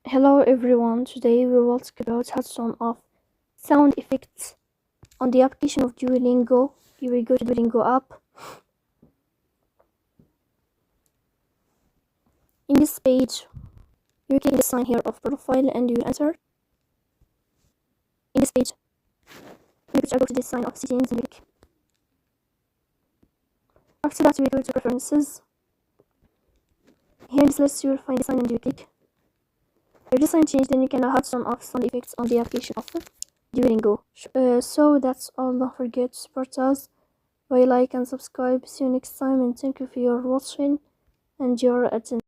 Hello everyone, today we will talk about how to turn off sound effects on the application of Duolingo. You will go to Duolingo app. In this page, you click the sign here of profile and you enter. In this page, you go to the sign of settings and you click. After that, we go to preferences. Here in this list, you will find the sign and you click. If the sign changed, then you can now have to turn off sound effects on the application of Duolingo. So that's all. Don't forget to support us by like and subscribe. See you next time and thank you for your watching and your attention.